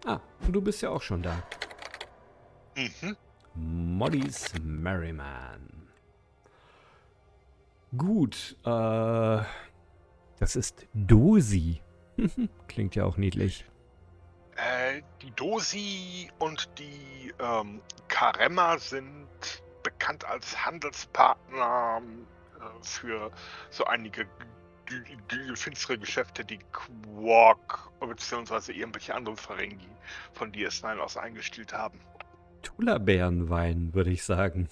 Ah, du bist ja auch schon da. Mhm. Mollys Merryman. Gut, das ist Dosi. Klingt ja auch niedlich. Die Dosi und die Karemma sind bekannt als Handelspartner für so einige finstere Geschäfte, die Quark bzw. irgendwelche anderen Ferengi von DS9 aus eingestellt haben. Tula-Bärenwein, würde ich sagen.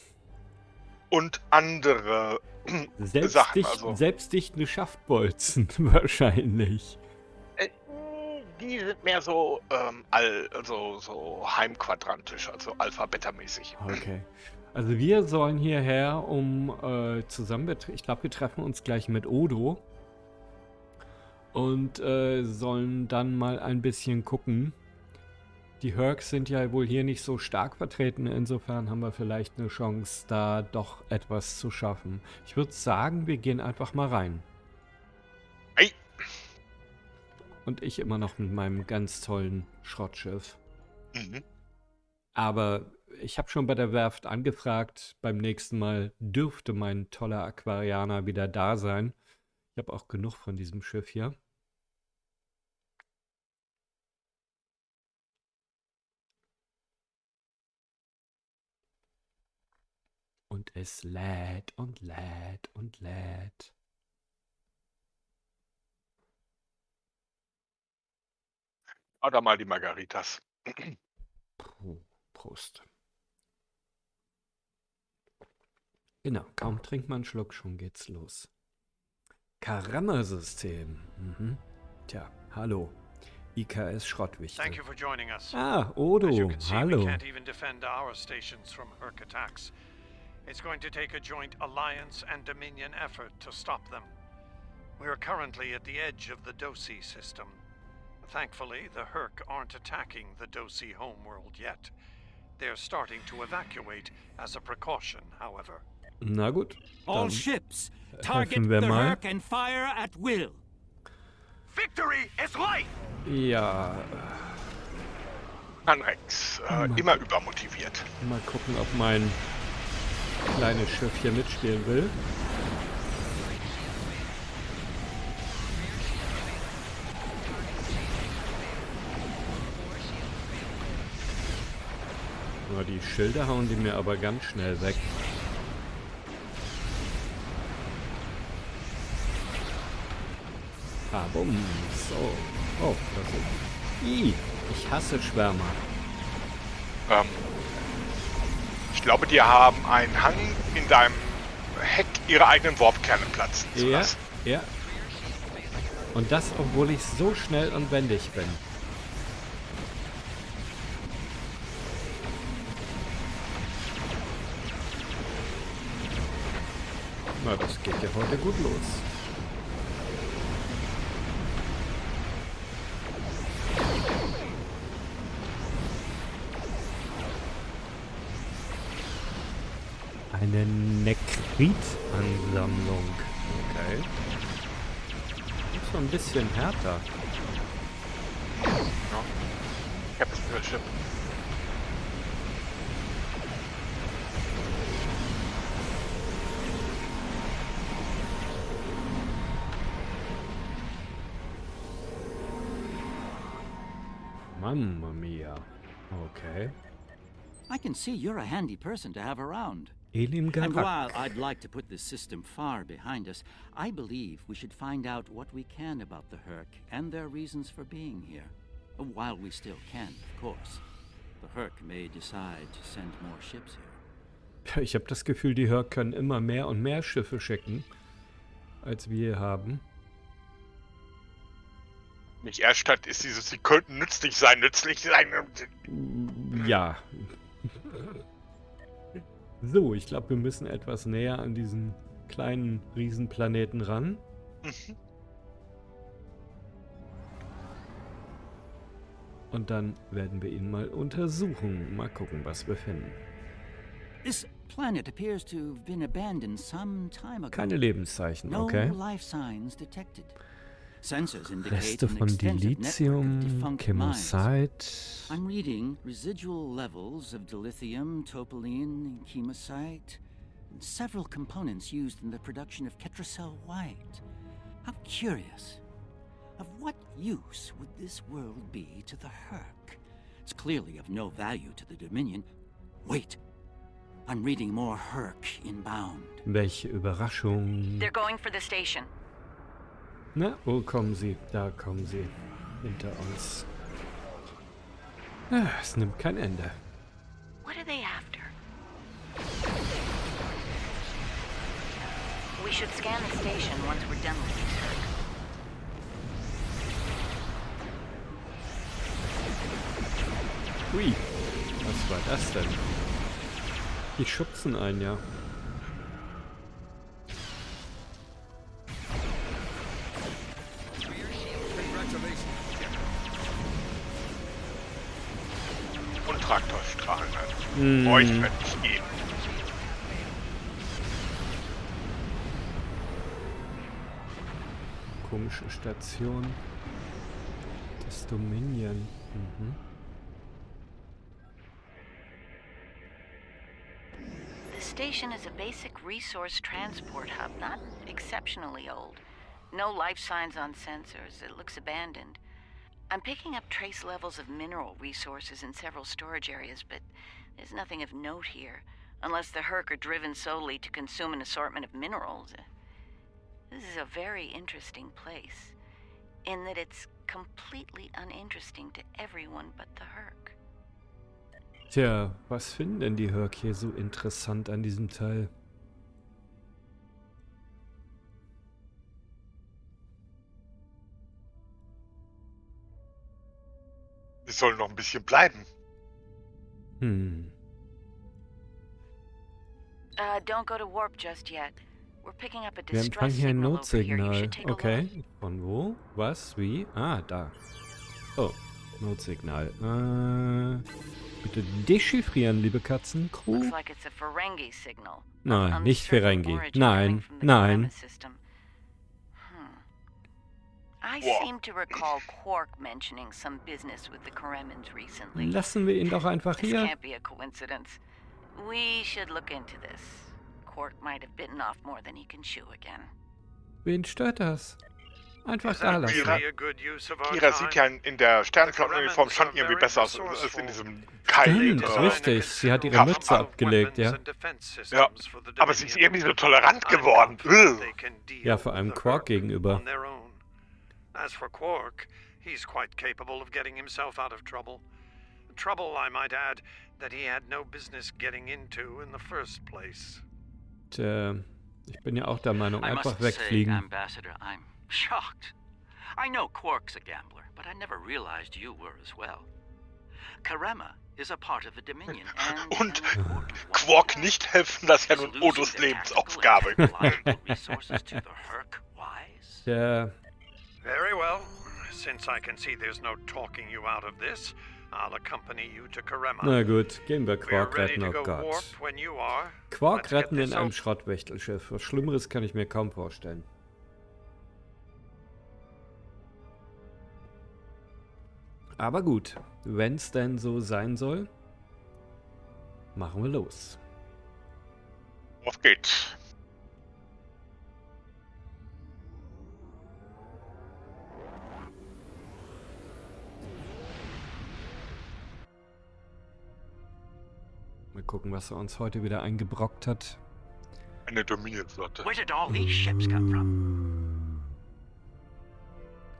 Und andere Sachen, also Selbstdichtende Schaftbolzen, wahrscheinlich. äh, die sind mehr so so heimquadrantisch, also Alpha-Beta-mäßig. Okay. Also wir sollen hierher, ich glaube, wir treffen uns gleich mit Odo und sollen dann mal ein bisschen gucken. Die Hercs sind ja wohl hier nicht so stark vertreten, insofern haben wir vielleicht eine Chance, da doch etwas zu schaffen. Ich würde sagen, wir gehen einfach mal rein. Hey. Und ich immer noch mit meinem ganz tollen Schrottschiff. Mhm. Aber ich habe schon bei der Werft angefragt, beim nächsten Mal dürfte mein toller Aquarianer wieder da sein. Ich habe auch genug von diesem Schiff hier. Und es lädt und lädt und lädt. Oder mal die Margaritas. Puh, Prost. Genau, kaum trinkt man einen Schluck, schon geht's los. Karemma-System. Mhm. Tja, hallo. IKS Schrottwichtel. Thank you for joining us. Ah, As you Odo, can see, we hallo. can't even defend our stations from Herc attacks. It's going to take a joint Alliance and Dominion effort to stop them. We are currently at the edge of the Dosi system. Thankfully, the Herc aren't attacking the Dosi homeworld yet. They're starting to evacuate as a precaution, however. Na gut, All dann ships, target helfen wir the mal. Herc and fire at will. Victory is life! Ja, Rex, immer übermotiviert. mal gucken, ob mein kleines Schiff hier mitspielen will. Na, die Schilder hauen die mir aber ganz schnell weg. Ah, bumm. So. Oh, das ist... Ih, ich hasse Schwärmer. Ich glaube, die haben einen Hang in deinem Heck, ihre eigenen Warpkerne platzen zu Ja, lassen. ja. Und das, obwohl ich so schnell und wendig bin. Na, das geht ja heute gut los. Eine Nekrit-Ansammlung. Okay. Ist so ein bisschen härter. Ja. Ich hab das Schiff. Mamma mia. Okay. I can see you're a handy person to have around. Elim And while Garak. I'd like to put this system far behind us, I believe we should find out what we can about the Herc and their reasons for being here. While we still can, of course. The Herc may decide to send more ships here. Ich habe das Gefühl, die Herc können immer mehr und mehr Schiffe schicken, als wir haben. Nicht erst statt ist dieses, sie könnten nützlich sein. Ja. So, ich glaube, wir müssen etwas näher an diesen kleinen Riesenplaneten ran. Und dann werden wir ihn mal untersuchen. Mal gucken, was wir finden. This planet appears to have been abandoned some time ago. Keine Lebenszeichen, No okay? life signs detected. Sensors indicate Reste an von extensive network of Dilithium, defunct mines. Chemosite. I'm reading residual levels of dilithium, topoline, chemocyte, and several components used in the production of Ketracel white. How curious. Of what use would this world be to the Herc? It's clearly of no value to the Dominion. Wait. I'm reading more Herc inbound. Welche Überraschung. They're going for the station. Na, wo kommen sie? Da kommen sie. Hinter uns. Es nimmt kein Ende. What are they after? We should scan the station once we're done with these Herc. Ui, was war das denn? Die schubsen einen ja. Und Traktorstrahlen. Euch wird nicht gehen. Komische Station. Das Dominion. The station is a basic resource transport hub, not exceptionally old. No life signs on sensors. It looks abandoned. I'm picking up trace levels of mineral resources in several storage areas, but there's nothing of note here, unless the Herc are driven solely to consume an assortment of minerals. This is a very interesting place, in that it's completely uninteresting to everyone but the Herc. Tja, was finden denn die Herc hier so interessant an diesem Teil? Sie sollen noch ein bisschen bleiben. Don't go to warp just yet. We're picking up a Wir empfangen distress hier ein signal over here. You Notsignal. should take a look. Okay. Von wo? Was? Wie? Ah, da. Oh, Notsignal. Bitte dechiffrieren, liebe Katzencrew. Looks like it's a Ferengi signal. Nein, nicht Uncertain Ferengi. origin Nein, coming from the nein. Karemma system. I seem to recall Quark mentioning some business with the Karemmans recently. Lassen wir ihn doch einfach This hier. can't be a coincidence. We should look into this. Quark might have bitten off more than he can chew again. Wen stört das? Einfach Is da that lassen. really a good use of our Kira sieht ja time? in der Sternflottenuniform schon irgendwie besser aus als in diesem kalten. Stimmt, richtig. Sie hat ihre Kampf. Mütze abgelegt, ja. Ja, aber sie ist irgendwie so tolerant geworden. Ja, vor allem Quark gegenüber. As for Quark, he's quite capable of getting himself out of trouble. Trouble, I might add, that he had no business getting into in the first place. Tja, ich bin ja auch der Meinung, I einfach must say, wegfliegen. Ambassador, I'm shocked. I know Quark's a gambler, but I never realized you were as well. Karemma is a part of the Dominion, and Und Quark nicht helfen, das ist ja nun Odos Lebensaufgabe. resources to the Herc wise. Tja, Very well. Since I can see there's no talking you out of this, I'll accompany you to Karemma. na gut, gehen wir We are Quark ready retten, to oh go Gott. warp when you are. Quark Let's get retten in this einem over. Schrottwächtelschiff. Was Schlimmeres kann ich mir kaum vorstellen. Aber gut, wenn's denn so sein soll, machen wir los. Auf geht's. Mal gucken, was er uns heute wieder eingebrockt hat. Eine Dominion-Flotte. Where did all these ships come from?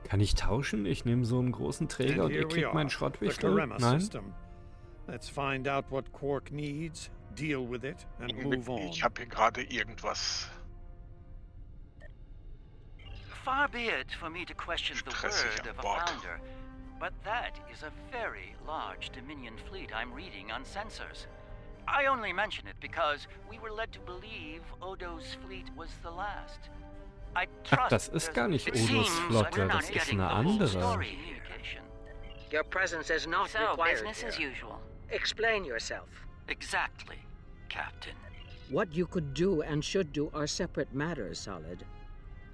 Kann ich tauschen? Ich nehme so einen großen Träger und ihr kriegt meinen the Schrottwichtel? Karemma Nein? system. Let's find out what Quark needs, deal with it, and move on. Ich habe hier gerade irgendwas. Far be it for me to question the Stressig word an of a Bord. founder, but that is a very large Dominion fleet I'm reading on sensors. I only mention it because we were led to believe Odo's fleet was the last. I Ach, trust das ist gar nicht it Odos seems Flotte, we're not das ist getting eine the whole andere. story communication. Your presence is not So, required business as here. usual. Explain yourself. Exactly, Captain. What you could do and should do are separate matters, Solid.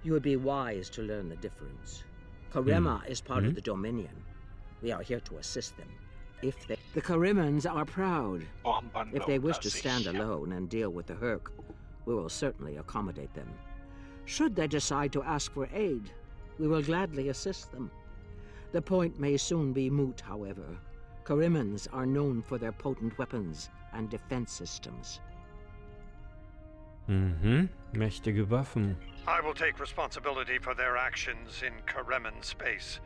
You would be wise to learn the difference. Karemma is part of the Dominion. We are here to assist them. The Karemmans are proud. If they wish to stand alone and deal with the Herc, we will certainly accommodate them. Should they decide to ask for aid, we will gladly assist them. The point may soon be moot, however. Karemmans are known for their potent weapons and defense systems. Mächtige Waffen. I will take responsibility for their actions in Karemman space.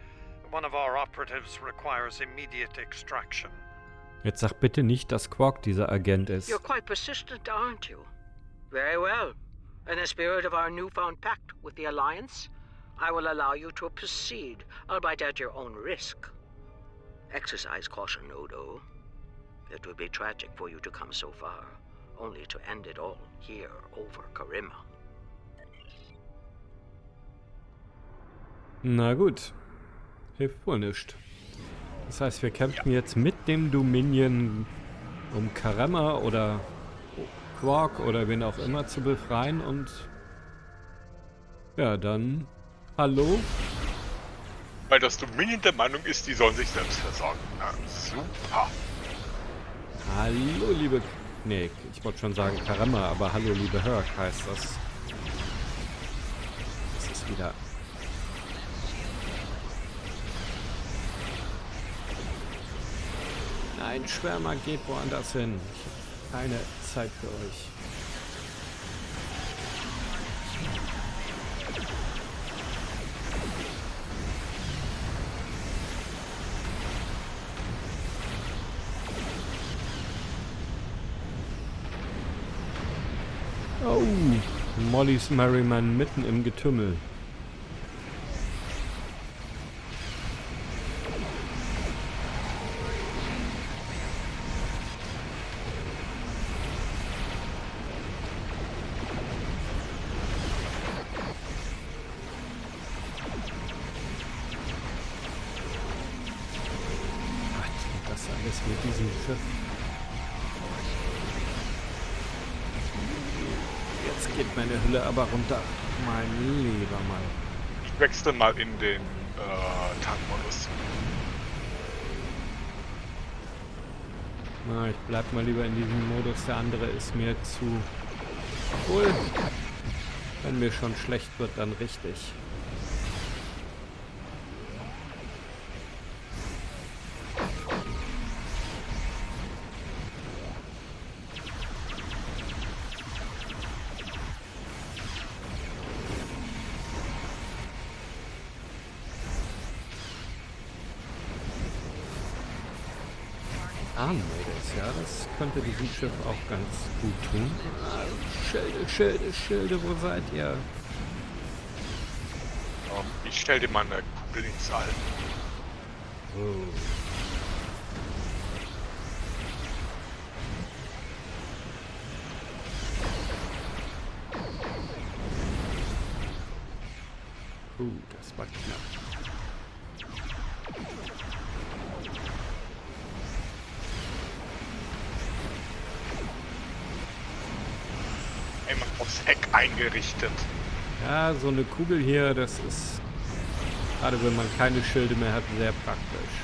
One of our operatives requires immediate extraction. Jetzt sag bitte nicht, dass Quark dieser Agent ist. You're quite persistent, aren't you? Very well. In the spirit of our newfound pact with the Alliance, I will allow you to proceed, albeit at your own risk. Exercise caution, Odo. It would be tragic for you to come so far, only to end it all here over Karemma. Na gut. Hilft wohl nicht. Das heißt, wir kämpfen jetzt mit dem Dominion, um Karemma oder Quark oder wen auch immer zu befreien und ja, dann hallo? Weil das Dominion der Meinung ist, die sollen sich selbst versorgen. Na, super. Hallo, liebe... Nee, ich wollte schon sagen Karemma, aber hallo, liebe Herc heißt das. Das ist wieder... Nein, Schwärmer, geht woanders hin. Ich habe keine Zeit für euch. Oh, Mollys Merriman mitten im Getümmel. Mit diesem Schiff. Jetzt geht meine Hülle aber runter. Mein lieber Mann. Ich wechsle mal in den Tankmodus. Na, ich bleib mal lieber in diesem Modus. Der andere ist mir zu... Obwohl, wenn mir schon schlecht wird, dann richtig. Armmädels, ja, das könnte diesem Schiff auch ganz gut tun. Schilde, wo seid ihr? Ich stell dir mal eine Kugel ins All. Oh. Das war knapp. Aufs Heck eingerichtet. Ja, so eine Kugel hier, das ist, gerade wenn man keine Schilde mehr hat, sehr praktisch.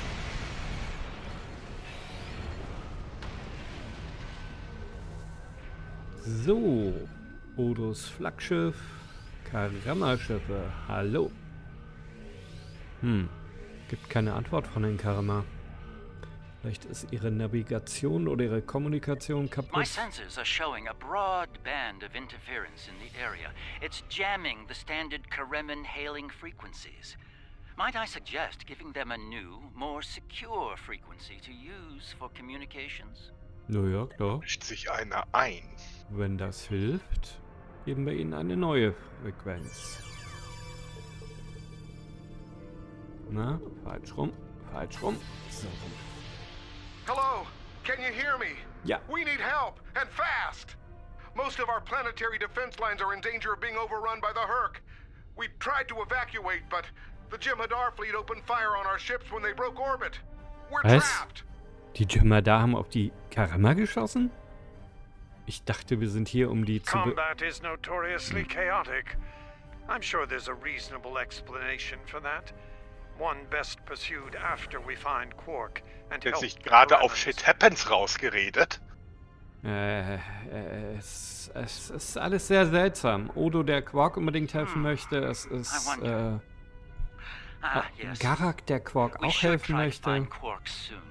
So, Odos Flaggschiff, Karemma-Schiffe, hallo. Gibt keine Antwort von den Karemma. Vielleicht ist ihre Navigation oder ihre Kommunikation kaputt. My sensors are showing a broad band of interference in the area. It's jamming the standard Karemman hailing frequencies. Might I suggest giving them a new, more secure frequency to use for communications? Naja, klar. Mischt sich einer ein. Wenn das hilft, geben wir ihnen eine neue Frequenz. Na, falsch rum. So rum. Hello, can you hear me? Yeah. We need help, and fast! Most of our planetary defense lines are in danger of being overrun by the Herc. We tried to evacuate, but the Jem'Hadar fleet opened fire on our ships when they broke orbit. We're trapped! Die Jem'Hadar haben auf die Karemma geschossen? Ich dachte, wir sind hier, um die zu... Combat is notoriously chaotic. I'm sure there's a reasonable explanation for that. One best pursued after we find Quark and Jetzt help nicht the gerade auf Karemmans. Shit Happens rausgeredet. Es ist alles sehr seltsam. Odo, der Quark unbedingt helfen möchte. Es ist Yes. Garak, der Quark We auch should helfen try to möchte. find Quark soon.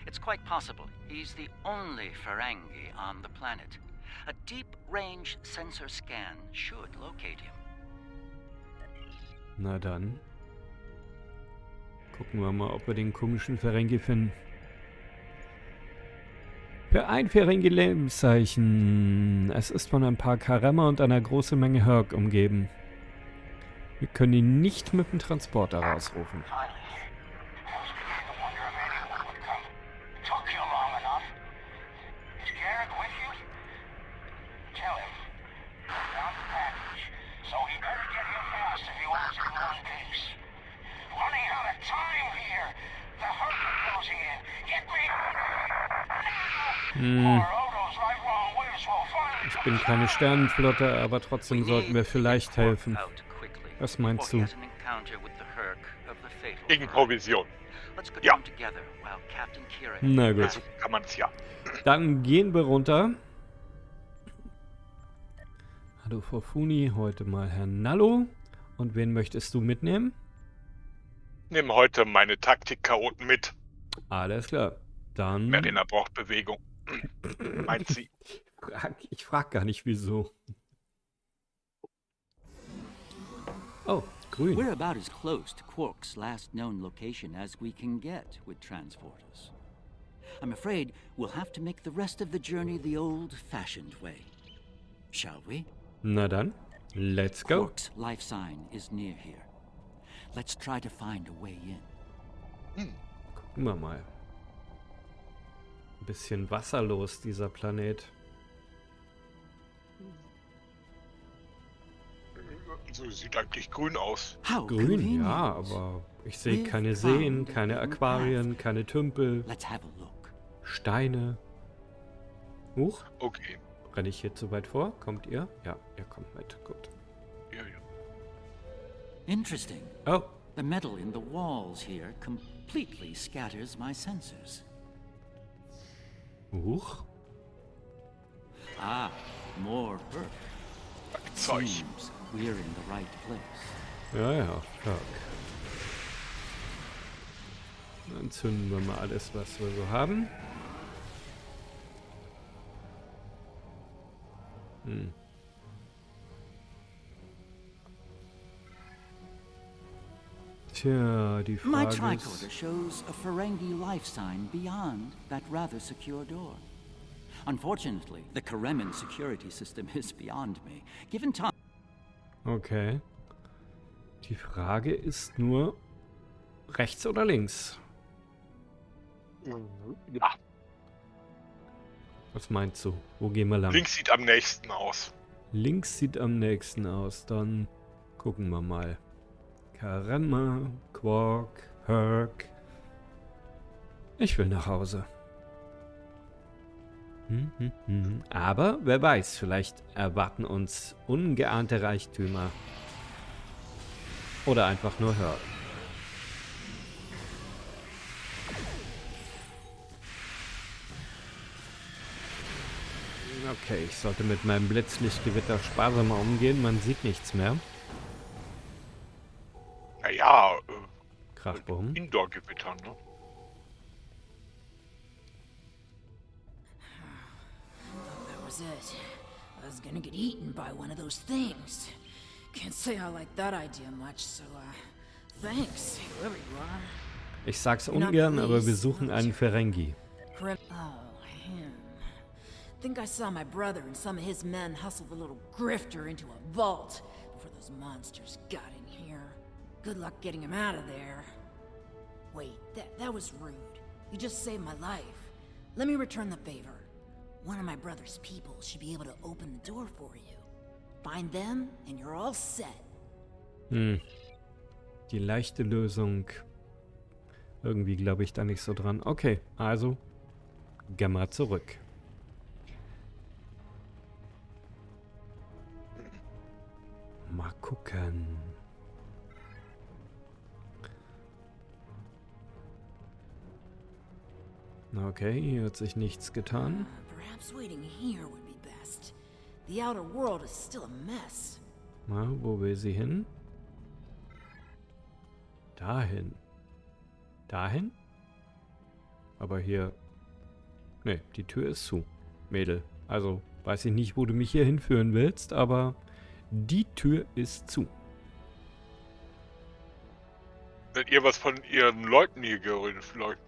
It's quite possible he's the only Ferengi on the planet. A deep-range sensor scan should locate him. Na dann. Gucken wir mal, ob wir den komischen Ferengi finden. Für ein Ferengi-Lebenszeichen. Es ist von ein paar Karemma und einer großen Menge Herc umgeben. Wir können ihn nicht mit dem Transporter rausrufen. Ich bin keine Sternenflotte, aber trotzdem sollten wir vielleicht helfen. Was meinst du? Gegen Provision. Ja. Na gut. So kann man es ja. Dann gehen wir runter. Hallo Forfuni, heute mal Herr Nallo. Und wen möchtest du mitnehmen? Nimm heute meine Taktik-Chaoten mit. Alles klar. Dann... Marina braucht Bewegung. Meint sie. Ich frag gar nicht, wieso. Oh, grün. We're about as close to Quark's last known location as we can get with transporters. I'm afraid we'll have to make the rest of the journey the old-fashioned way. Shall we? Na dann, let's go. Quark's life sign is near here. Let's try to find a way in. Gucken wir mal. Ein bisschen wasserlos, dieser Planet. So sieht eigentlich grün aus. How Grün, convenient. ja, aber ich sehe keine Seen, keine Aquarien, keine Tümpel, Let's have a look. Steine. Huch, Okay. renne ich hier zu weit vor? Kommt ihr? Ja, ihr kommt mit. Gut. Ja. Interesting. Oh, The metal in the walls here completely scatters my sensors. huch. Ah, more Herc. Zeug. Seems we're in the right place. Ja, stark. Dann zünden wir mal alles, was wir so haben. Tja, die My Frage tricorder ist... shows a Ferengi life sign beyond that rather secure door. Unfortunately, the Karemman security system is beyond me. Given time... Okay. Die Frage ist nur, rechts oder links? Ja, Was meinst du? Wo gehen wir lang? links sieht am nächsten aus. Links sieht am nächsten aus. Dann gucken wir mal. Karemma, Quark, Herc. Ich will nach Hause. Aber wer weiß, vielleicht erwarten uns ungeahnte Reichtümer. Oder einfach nur Herc. Okay, ich sollte mit meinem Blitzlichtgewitter sparsamer umgehen. Man sieht nichts mehr. Naja, Krachbumm. Indoor-Gewitter, ne? That was it. I was gonna get eaten by one of those things. Can't say I like that idea much, so, thanks, whoever you are. Ich sag's ungern, aber wir suchen einen Ferengi. Oh, him. Think I saw my brother and some of his men hustle the little grifter into a vault before those monsters got in here. Good luck getting him out of there. Wait, that was rude. You just saved my life. Let me return the favor. One of my brother's people should be able to open the door for you. Find them and you're all set. Die leichte Lösung. Irgendwie glaube ich da nicht so dran. Okay, also gehen wir zurück. Mal gucken. Okay, hier hat sich nichts getan. Perhaps waiting here would be best. The outer world is still a mess. Na, wo will sie hin? Dahin. Dahin? Aber hier... Ne, die Tür ist zu, Mädel. Also, weiß ich nicht, wo du mich hier hinführen willst, aber die Tür ist zu. Wenn ihr was von ihren Leuten hier geredet, vielleicht...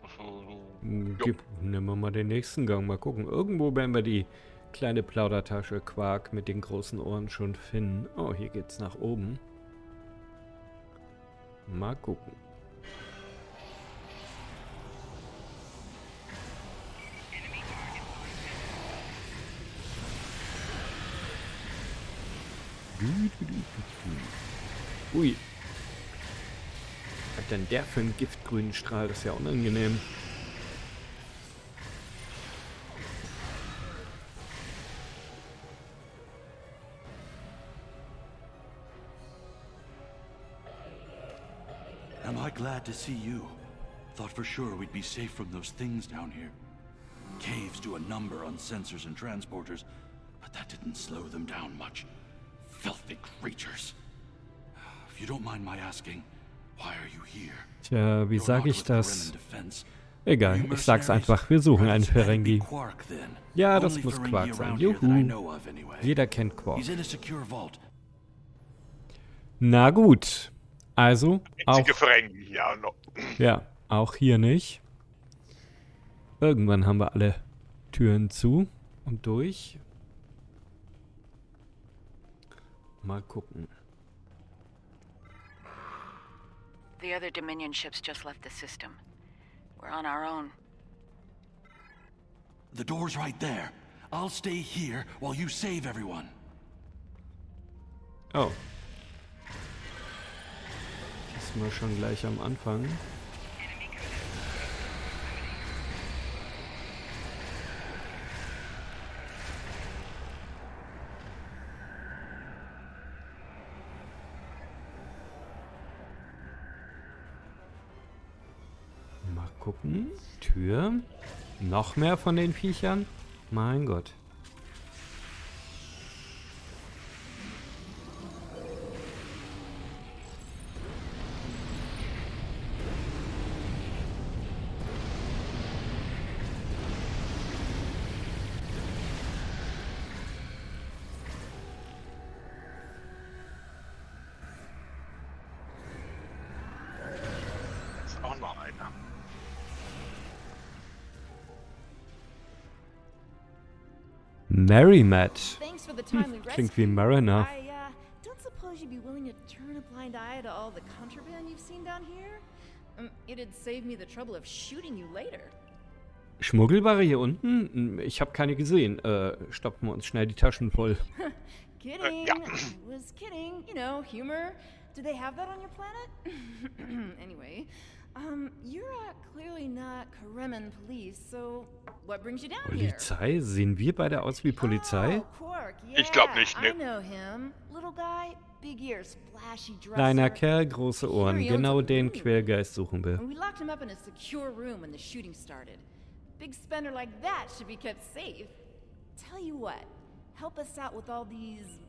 Nehmen wir mal den nächsten Gang, mal gucken. Irgendwo werden wir die kleine Plaudertasche Quark mit den großen Ohren schon finden. Oh, hier geht's nach oben. Mal gucken. Ui. Was hat denn der für einen giftgrünen Strahl? Das ist ja unangenehm. Am I glad to see you? Thought for sure we'd be safe from those things down here. Caves do a number on sensors and transporters, but that didn't slow them down much. Filthy creatures. If you don't mind my asking, why are you here? Tja, wie sage ich das? Egal, ich sag's einfach, wir suchen einen Ferengi. Ja, das muss Quark sein. Juhu. Jeder kennt Quark. Na gut. Also, auch... Ja, auch hier nicht. Irgendwann haben wir alle Türen zu und durch. Mal gucken. The other Dominion ships just left the system. We're on our own. The door's right there. I'll stay here while you save everyone. Oh. Das sind wir schon gleich am Anfang. Mal gucken. Tür. Noch mehr von den Viechern? Mein Gott. Ist auch noch einer. Merrimat. Thanks for the timely Klingt wie rescue. Mariner. I don't suppose you'd be willing to turn a blind eye to all the contraband you've seen down here? It'd save me the trouble of shooting you later. Schmuggelware hier unten? Ich habe keine gesehen. Stopfen wir uns schnell die Taschen voll. Kidding. Ja. I was kidding. You know, humor. Do they have that on your planet? Anyway, you're clearly not Karemman police, so what brings you down here? Polizei? Sehen wir beide aus wie Polizei? Oh, Quark. Ich glaub nicht, ne. I know him. Little guy, big ears, flashy dresser. Kleiner Kerl, große Ohren. Here he owns Genau a den room. Quergeist suchen wir. And we locked him up in a secure room when the shooting started. Big spender like that should be kept safe. Tell you what, help us out with all these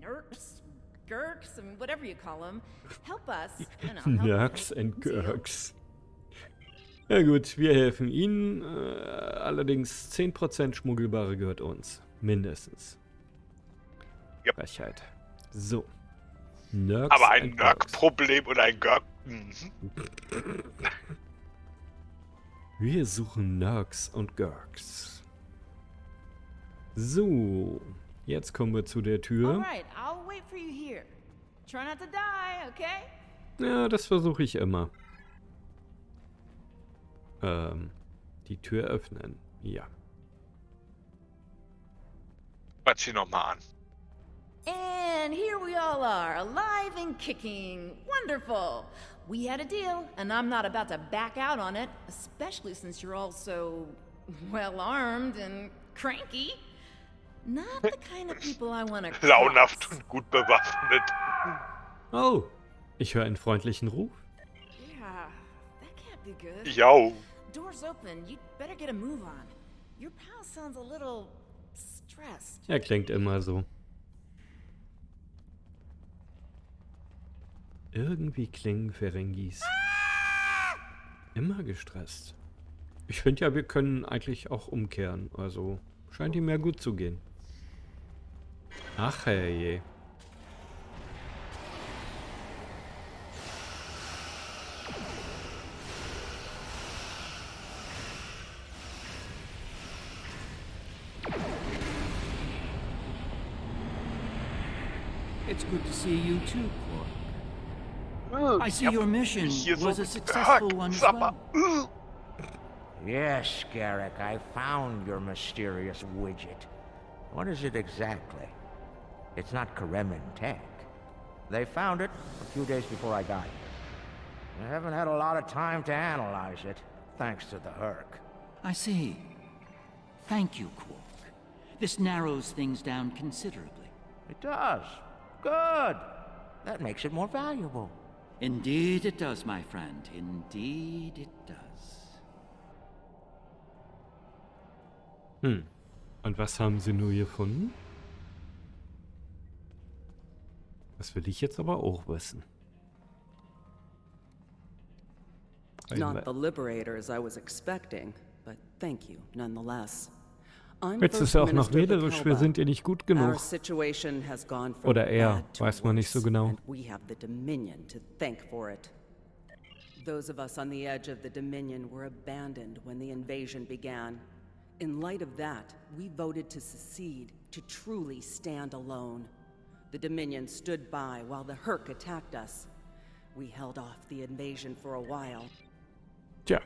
nerks, gurks, and whatever you call them. Help us. And I'll help you. Nerks and Gurks. Ja gut, wir helfen Ihnen. Allerdings 10% Schmuggelware gehört uns. Mindestens. Ja. Frechheit. So. Nerks Aber ein and Gurks. Nerd-Problem und ein Gurk. Wir suchen Nerks und Gurks. So. Jetzt kommen wir zu der Tür. Alright, I'll wait for you here. Try not to die, okay? Ja, das versuche ich immer. Die Tür öffnen. Ja. Quatsch sie nochmal an. And here we all are, alive and kicking. Wonderful. We had a deal, and I'm not about to back out on it, especially since you're all so well armed and cranky. Not the kind of people I want to Launhaft und gut bewaffnet. Oh, ich höre einen freundlichen Ruf. Yeah, that can't be good. Jau. door's open. You'd better get a move on. Your pal sounds a little stressed. Er klingt immer so. Irgendwie klingen Ferengis immer gestresst. Ich finde ja, wir können eigentlich auch umkehren. Also scheint ihm ja gut zu gehen. Ach herrje. It's good to see you too, Quark. I see your mission was a successful one as well. Yes, Garak, I found your mysterious widget. What is it exactly? It's not Karemman tech. They found it a few days before I got here. I haven't had a lot of time to analyze it, thanks to the Herc. I see. Thank you, Quark. This narrows things down considerably. It does. Good. That makes it more valuable. Indeed it does, my friend. Indeed it does. Und was haben sie nur gefunden? Das will ich jetzt aber auch wissen. Not the liberators I was expecting, but thank you nonetheless. Jetzt ist er auch noch wählerisch, wir sind ihr nicht gut genug. Oder er, weiß man nicht so genau. Those of us on the edge of the Dominion were abandoned when the invasion began. In light of that, we voted to secede, to truly stand alone. The Dominion stood by while the Herc attacked us. We held off the invasion for a while. Tja,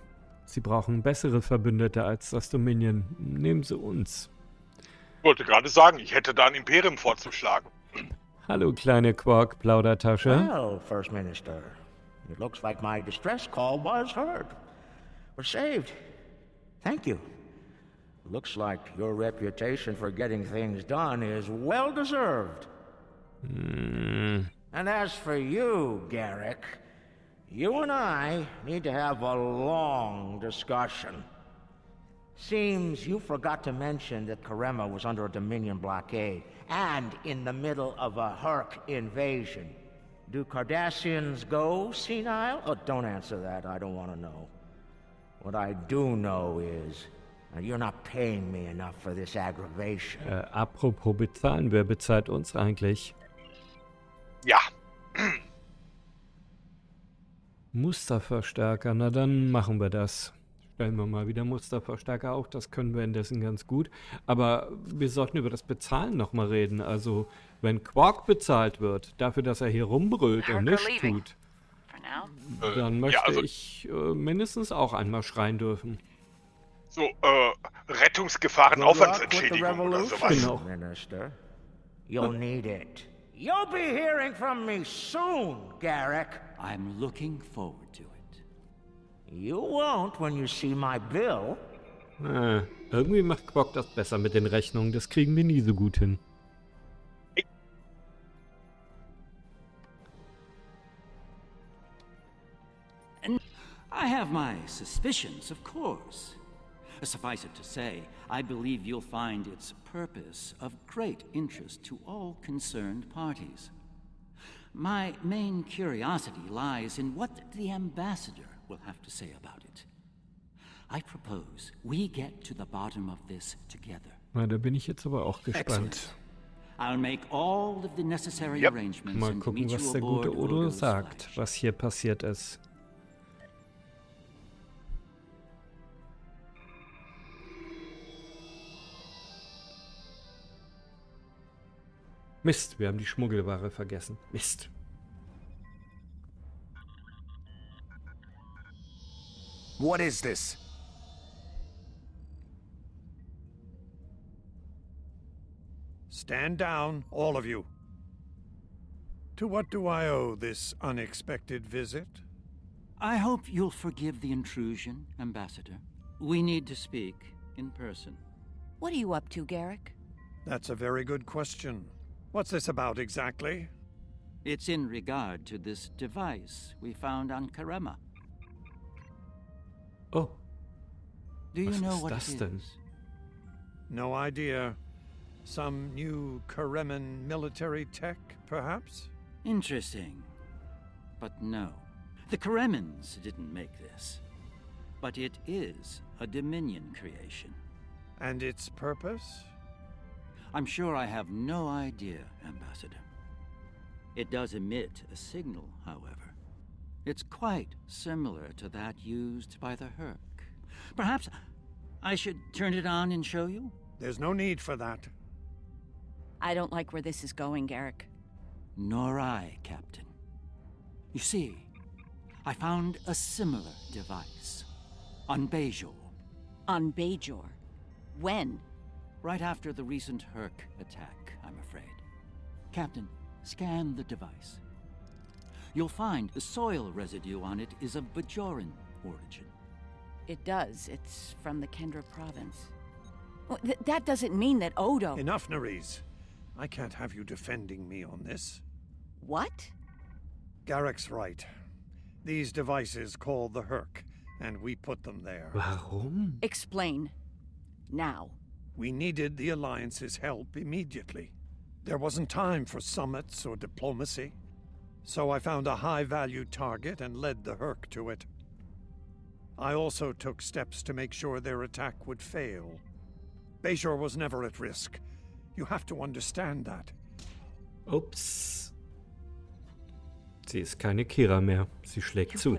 sie brauchen bessere Verbündete als das Dominion. Nehmen sie uns. Ich wollte gerade sagen, ich hätte da ein Imperium vorzuschlagen. Hallo, kleine Quark-Plaudertasche. Well, First Minister, it looks like my distress call was heard. We're saved. Thank you. Looks like your reputation for getting things done is well deserved. And as for you, Garak, you and I need to have a long discussion. Seems you forgot to mention that Karemma was under a Dominion blockade and in the middle of a Herc invasion. Do Cardassians go senile? Oh, don't answer that. I don't want to know. What I do know is you're not paying me enough for this aggravation. Apropos bezahlen, wer bezahlt uns eigentlich? Ja. Musterverstärker, na dann machen wir das. Stellen wir mal wieder Musterverstärker auf, das können wir indessen ganz gut. Aber wir sollten über das Bezahlen nochmal reden. Also, wenn Quark bezahlt wird, dafür, dass er hier rumbrüllt und nichts tut, dann möchte ich mindestens auch einmal schreien dürfen. So, Rettungsgefahren-Aufwandsentschädigung oder sowas. Genau. Minister, you'll need it. You'll be hearing from me soon, Garak. I'm looking forward to it. You won't when you see my bill. Irgendwie macht Quark das besser mit den Rechnungen. Das kriegen wir nie so gut hin. I have my suspicions, of course. Suffice it to say, I believe you'll find its purpose of great interest to all concerned parties. My main curiosity lies in what the ambassador will have to say about it. I propose we get to the bottom of this together. Na, da bin ich jetzt aber auch gespannt. I'll make all of the necessary arrangements Mal and gucken, meet was you der aboard gute Odo Odo's sagt, flagship. was hier passiert ist. Mist, wir haben die Schmuggelware vergessen. Mist. What is this? Stand down, all of you. To what do I owe this unexpected visit? I hope you'll forgive the intrusion, Ambassador. We need to speak in person. What are you up to, Garak? That's a very good question. What's this about exactly? It's in regard to this device we found on Karemma. Oh. Do you Was know ist what das it denn? is? No idea. Some new Karemman military tech, perhaps? Interesting. But no. The Karemmans didn't make this. But it is a Dominion creation. And its purpose? I'm sure I have no idea, Ambassador. It does emit a signal, however. It's quite similar to that used by the Herc. Perhaps I should turn it on and show you? There's no need for that. I don't like where this is going, Garak. Nor I, Captain. You see, I found a similar device. On Bajor. On Bajor? When? Right after the recent Herc attack, I'm afraid. Captain, scan the device. You'll find the soil residue on it is of Bajoran origin. It does. It's from the Kendra province. Well, that doesn't mean that Odo... Enough, Nerys. I can't have you defending me on this. What? Garak's right. These devices called the Herc, and we put them there. Warum? Explain. Now. We needed the Alliance's help immediately. There wasn't time for summits or diplomacy. So I found a high-value target and led the Herc to it. I also took steps to make sure their attack would fail. Bajor was never at risk. You have to understand that. Ups. Sie ist keine Kira mehr. Sie schlägt zu.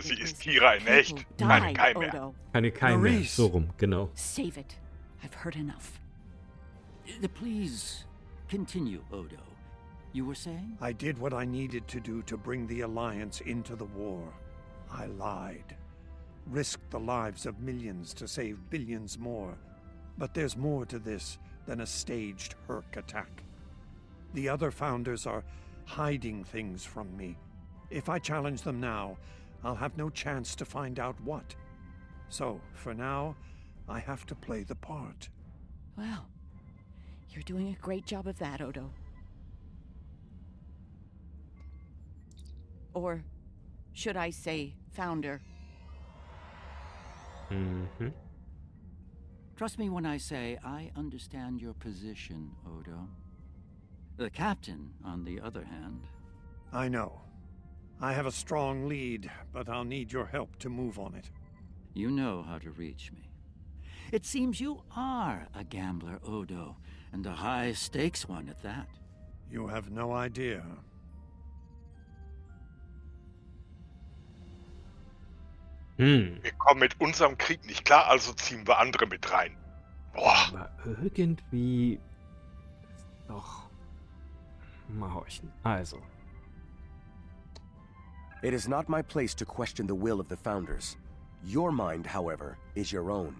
Sie ist Kira in echt. Keine Keim mehr. Keine Keim mehr. So rum, genau. Save it. I've heard enough. Please continue, Odo. You were saying? I did what I needed to do to bring the Alliance into the war. I lied. Risked the lives of millions to save billions more. But there's more to this than a staged Herc attack. The other founders are hiding things from me. If I challenge them now, I'll have no chance to find out what. So, for now, I have to play the part. Well, you're doing a great job of that, Odo. Or should I say founder? Mhm. Trust me when I say I understand your position, Odo. The captain, on the other hand... I know. I have a strong lead, but I'll need your help to move on it. You know how to reach me. It seems you are a gambler, Odo, and a high-stakes one at that. You have no idea. Wir kommen mit unserem Krieg nicht klar, also ziehen wir andere mit rein. Boah. Aber irgendwie... Doch... Mal horchen. Also. It is not my place to question the will of the Founders. Your mind, however, is your own.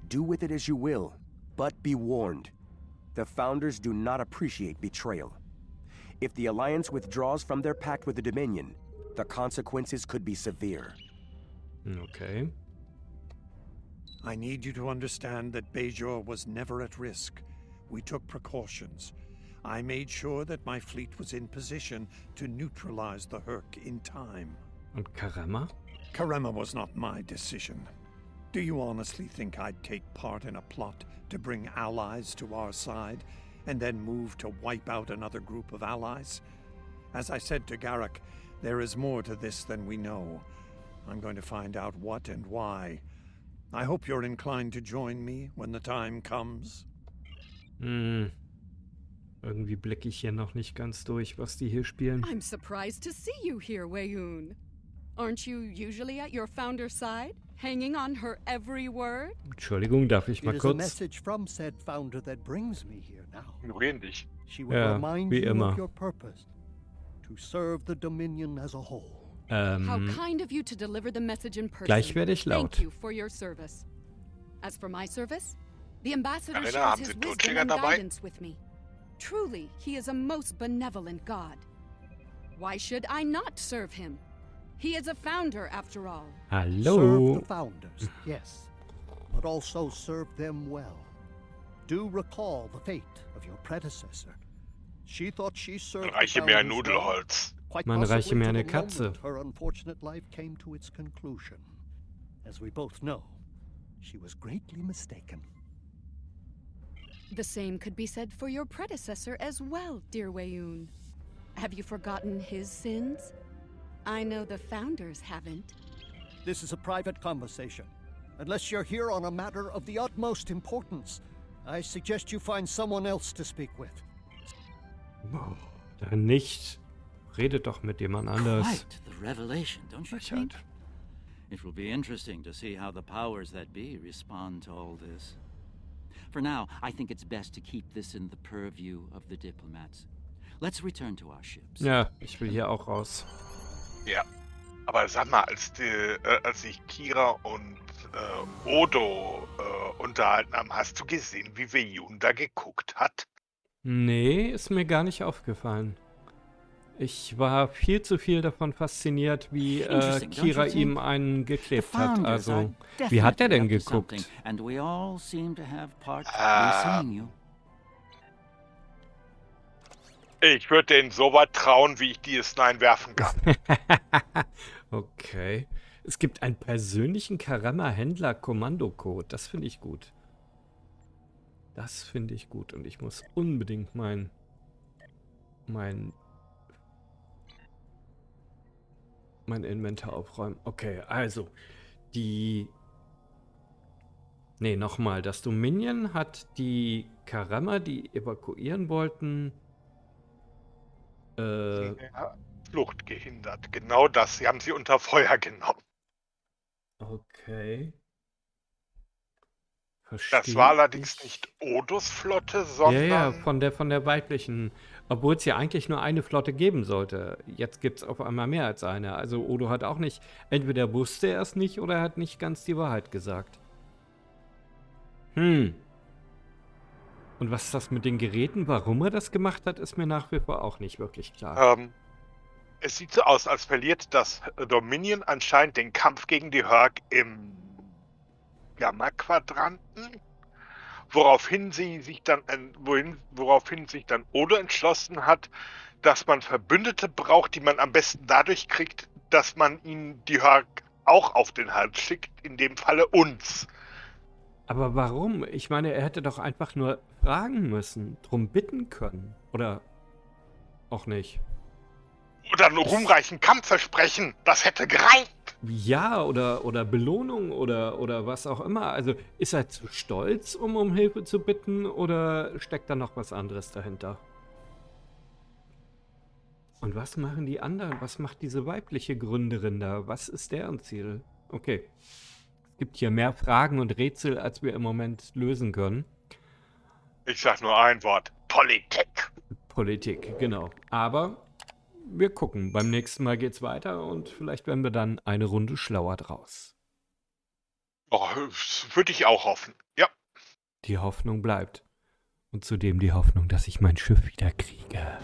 Do with it as you will, but be warned. The Founders do not appreciate betrayal. If the Alliance withdraws from their pact with the Dominion, the consequences could be severe. Okay. I need you to understand that Bajor was never at risk. We took precautions. I made sure that my fleet was in position to neutralize the Herc in time. Und Karemma? Karemma was not my decision. Do you honestly think I'd take part in a plot to bring allies to our side, and then move to wipe out another group of allies? As I said to Garak, there is more to this than we know. I'm going to find out what and why. I hope you're inclined to join me when the time comes. Irgendwie blicke ich hier noch nicht ganz durch, was die hier spielen. I'm surprised to see you here, Weyoun. Aren't you usually at your founder's side, hanging on her every word? Entschuldigung, darf ich mal It is kurz? a message from said founder that brings me here now. Ignorieren dich. She will Ja, remind wie you immer. of your purpose, to serve the Dominion as a whole. How kind of you to deliver the message in person. Gleich werde ich laut. Thank you for your service. As for my service, the ambassador Karina, shares haben his Sie wisdom Deutschläger and dabei? guidance with me. Truly, he is a most benevolent god. Why should I not serve him? He is a founder, after all. Hallo. Serve the founders, yes, but also serve them well. Do recall the fate of your predecessor. She thought she served the Reiche mir ein founders well, Nudelholz. quite Man reiche possibly mir to eine the Katze. moment her unfortunate life came to its conclusion. As we both know, she was greatly mistaken. The same could be said for your predecessor as well, dear Weyoun. Have you forgotten his sins? I know the Founders haven't. This is a private conversation. Unless you're here on a matter of the utmost importance, I suggest you find someone else to speak with. Dann nicht. Redet doch mit jemand anders. Quite the revelation, don't you think? It will be interesting to see how the powers that be respond to all this. For now, I think it's best to keep this in the purview of the diplomats. Let's return to our ships. Ja, ich will hier auch raus. Ja, aber sag mal, als sich Kira und Odo unterhalten haben, hast du gesehen, wie Weyoun da geguckt hat? Nee, ist mir gar nicht aufgefallen. Ich war viel zu viel davon fasziniert, wie Kira ihm einen geklebt hat. Also, wie hat er denn geguckt? Ich würde denen so weit trauen, wie ich die S9 werfen kann. Okay. Es gibt einen persönlichen Karemma-Händler-Kommandocode. Das finde ich gut. Das finde ich gut. Und ich muss unbedingt mein Inventar aufräumen. Okay, also Nee, nochmal. Das Dominion hat die Karemma, die evakuieren wollten, Flucht gehindert. Genau das. Sie haben sie unter Feuer genommen. Okay. Verstehe. Das war allerdings nicht Odos Flotte, sondern... Ja, von der weiblichen. Obwohl es ja eigentlich nur eine Flotte geben sollte. Jetzt gibt es auf einmal mehr als eine. Also Odo hat auch nicht... Entweder wusste er es nicht oder er hat nicht ganz die Wahrheit gesagt. Und was ist das mit den Geräten? Warum er das gemacht hat, ist mir nach wie vor auch nicht wirklich klar. Es sieht so aus, als verliert das Dominion anscheinend den Kampf gegen die Hurk im Gamma-Quadranten, woraufhin sich dann Odo entschlossen hat, dass man Verbündete braucht, die man am besten dadurch kriegt, dass man ihnen die Hurk auch auf den Hals schickt, in dem Falle uns. Aber warum? Ich meine, er hätte doch einfach nur fragen müssen, drum bitten können. Oder auch nicht. Oder einen ruhmreichen Kampf versprechen. Das hätte gereicht. Ja, oder Belohnung oder was auch immer. Also ist er zu stolz, um Hilfe zu bitten, oder steckt da noch was anderes dahinter? Und was machen die anderen? Was macht diese weibliche Gründerin da? Was ist deren Ziel? Okay. Es gibt hier mehr Fragen und Rätsel, als wir im Moment lösen können. Ich sag nur ein Wort. Politik. Politik, genau. Aber wir gucken. Beim nächsten Mal geht's weiter und vielleicht werden wir dann eine Runde schlauer draus. Oh, würde ich auch hoffen. Ja. Die Hoffnung bleibt. Und zudem die Hoffnung, dass ich mein Schiff wieder kriege.